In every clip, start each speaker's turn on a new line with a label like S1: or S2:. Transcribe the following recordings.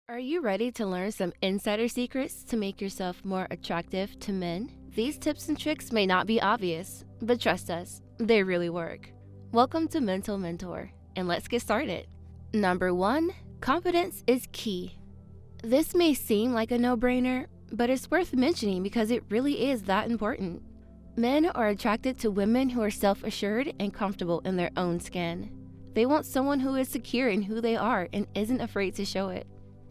S1: Are you ready to learn some insider secrets to make yourself more attractive to men? These tips and tricks may not be obvious, but trust us, they really work. Welcome to Mental Mentor, and let's get started. Number 1, confidence is key. This may seem like a no-brainer, but it's worth mentioning because it really is that important. Men are attracted to women who are self-assured and comfortable in their own skin. They want someone who is secure in who they are and isn't afraid to show it.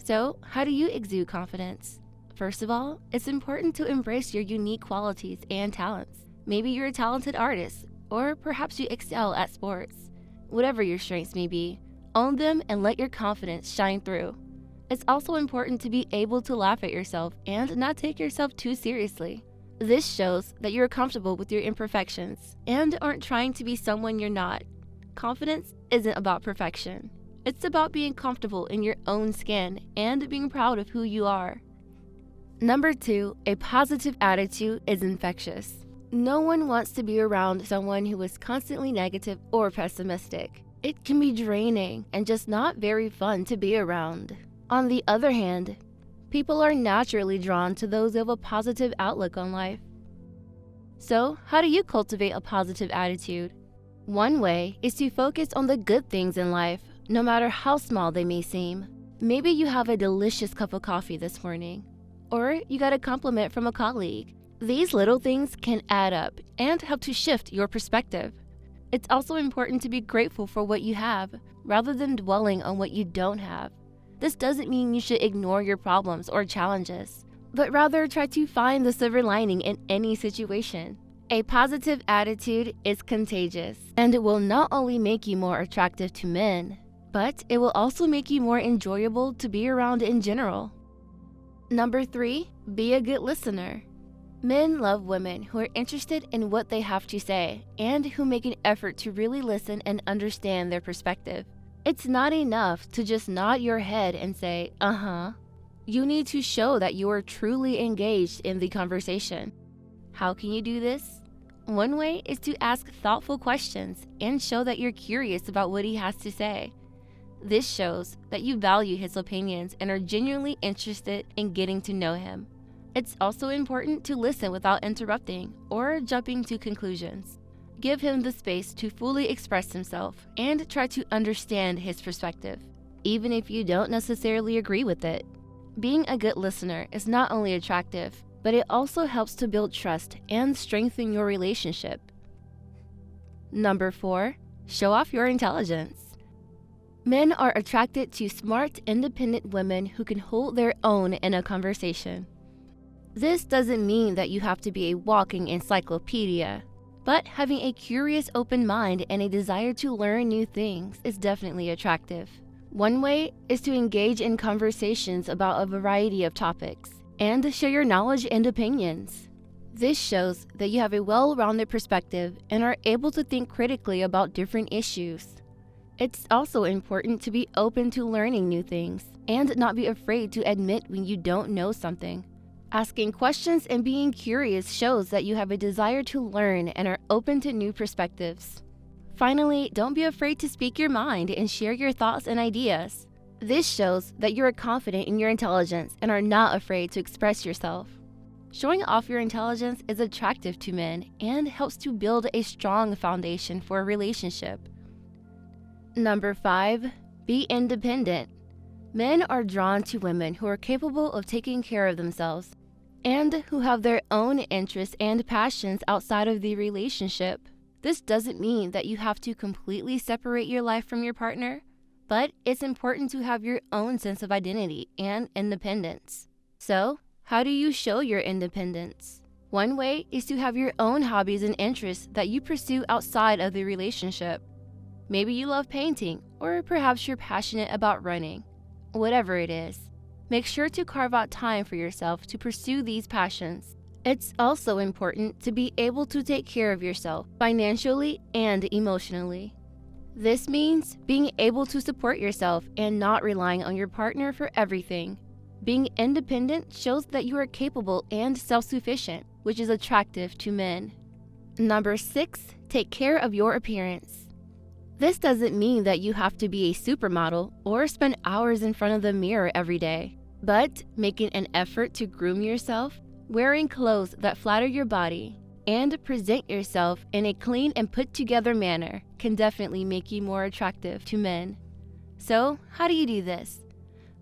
S1: So, how do you exude confidence? First of all, it's important to embrace your unique qualities and talents. Maybe you're a talented artist, or perhaps you excel at sports. Whatever your strengths may be, own them and let your confidence shine through. It's also important to be able to laugh at yourself and not take yourself too seriously. This shows that you're comfortable with your imperfections and aren't trying to be someone you're not. Confidence isn't about perfection. It's about being comfortable in your own skin and being proud of who you are. Number 2, a positive attitude is infectious. No one wants to be around someone who is constantly negative or pessimistic. It can be draining and just not very fun to be around. On the other hand, people are naturally drawn to those who have a positive outlook on life. So, how do you cultivate a positive attitude? One way is to focus on the good things in life, no matter how small they may seem. Maybe you have a delicious cup of coffee this morning, or you got a compliment from a colleague. These little things can add up and help to shift your perspective. It's also important to be grateful for what you have, rather than dwelling on what you don't have. This doesn't mean you should ignore your problems or challenges, but rather try to find the silver lining in any situation. A positive attitude is contagious, and it will not only make you more attractive to men, but it will also make you more enjoyable to be around in general. Number 3, be a good listener. Men love women who are interested in what they have to say and who make an effort to really listen and understand their perspective. It's not enough to just nod your head and say, uh-huh. You need to show that you are truly engaged in the conversation. How can you do this? One way is to ask thoughtful questions and show that you're curious about what he has to say. This shows that you value his opinions and are genuinely interested in getting to know him. It's also important to listen without interrupting or jumping to conclusions. Give him the space to fully express himself and try to understand his perspective, even if you don't necessarily agree with it. Being a good listener is not only attractive, but it also helps to build trust and strengthen your relationship. Number 4, show off your intelligence. Men are attracted to smart, independent women who can hold their own in a conversation. This doesn't mean that you have to be a walking encyclopedia, but having a curious, open mind and a desire to learn new things is definitely attractive. One way is to engage in conversations about a variety of topics and share your knowledge and opinions. This shows that you have a well-rounded perspective and are able to think critically about different issues. It's also important to be open to learning new things and not be afraid to admit when you don't know something. Asking questions and being curious shows that you have a desire to learn and are open to new perspectives. Finally, don't be afraid to speak your mind and share your thoughts and ideas. This shows that you are confident in your intelligence and are not afraid to express yourself. Showing off your intelligence is attractive to men and helps to build a strong foundation for a relationship. Number 5, be independent. Men are drawn to women who are capable of taking care of themselves and who have their own interests and passions outside of the relationship. This doesn't mean that you have to completely separate your life from your partner, but it's important to have your own sense of identity and independence. So, how do you show your independence? One way is to have your own hobbies and interests that you pursue outside of the relationship. Maybe you love painting, or perhaps you're passionate about running. Whatever it is, make sure to carve out time for yourself to pursue these passions. It's also important to be able to take care of yourself financially and emotionally. This means being able to support yourself and not relying on your partner for everything. Being independent shows that you are capable and self-sufficient, which is attractive to men. Number 6, take care of your appearance. This doesn't mean that you have to be a supermodel or spend hours in front of the mirror every day, but making an effort to groom yourself, wearing clothes that flatter your body, and present yourself in a clean and put together manner can definitely make you more attractive to men. So, how do you do this?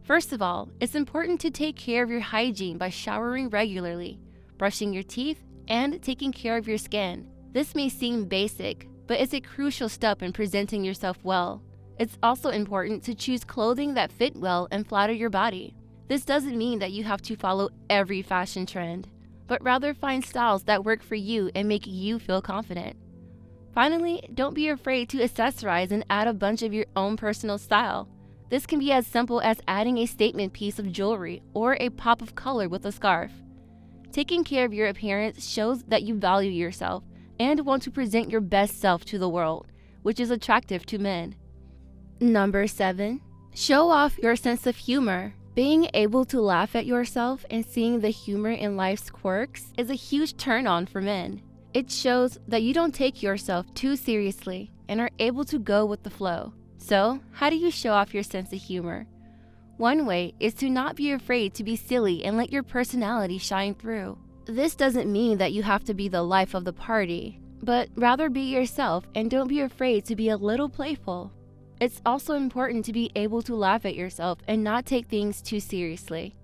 S1: First of all, it's important to take care of your hygiene by showering regularly, brushing your teeth, and taking care of your skin. This may seem basic, but it's a crucial step in presenting yourself well. It's also important to choose clothing that fit well and flatter your body. This doesn't mean that you have to follow every fashion trend, but rather find styles that work for you and make you feel confident. Finally, don't be afraid to accessorize and add a bunch of your own personal style. This can be as simple as adding a statement piece of jewelry or a pop of color with a scarf. Taking care of your appearance shows that you value yourself and want to present your best self to the world, which is attractive to men. Number 7. Show off your sense of humor. Being able to laugh at yourself and seeing the humor in life's quirks is a huge turn-on for men. It shows that you don't take yourself too seriously and are able to go with the flow. So, how do you show off your sense of humor? One way is to not be afraid to be silly and let your personality shine through. This doesn't mean that you have to be the life of the party, but rather be yourself and don't be afraid to be a little playful. It's also important to be able to laugh at yourself and not take things too seriously.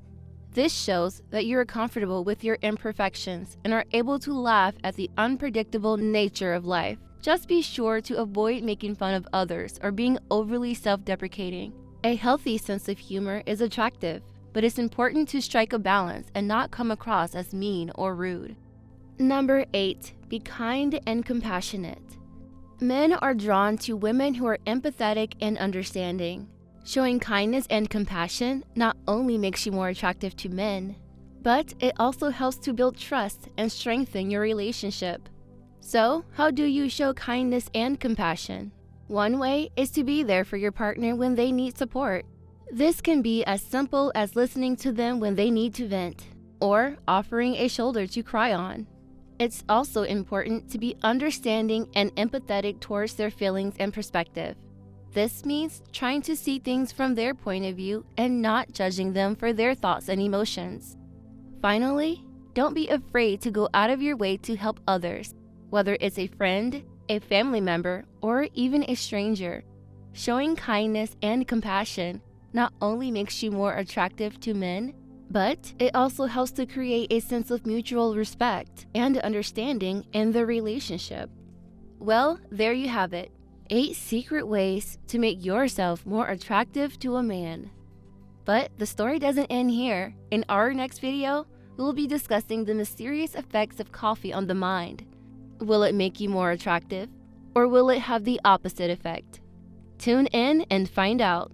S1: This shows that you are comfortable with your imperfections and are able to laugh at the unpredictable nature of life. Just be sure to avoid making fun of others or being overly self-deprecating. A healthy sense of humor is attractive, but it's important to strike a balance and not come across as mean or rude. Number 8. Be kind and compassionate. Men are drawn to women who are empathetic and understanding. Showing kindness and compassion not only makes you more attractive to men, but it also helps to build trust and strengthen your relationship. So, how do you show kindness and compassion? One way is to be there for your partner when they need support. This can be as simple as listening to them when they need to vent, or offering a shoulder to cry on. It's also important to be understanding and empathetic towards their feelings and perspective. This means trying to see things from their point of view and not judging them for their thoughts and emotions. Finally, don't be afraid to go out of your way to help others, whether it's a friend, a family member, or even a stranger. Showing kindness and compassion not only makes you more attractive to men, but it also helps to create a sense of mutual respect and understanding in the relationship. Well, there you have it. 8 secret ways to make yourself more attractive to a man. But the story doesn't end here. In our next video, we will be discussing the mysterious effects of coffee on the mind. Will it make you more attractive, or will it have the opposite effect? Tune in and find out.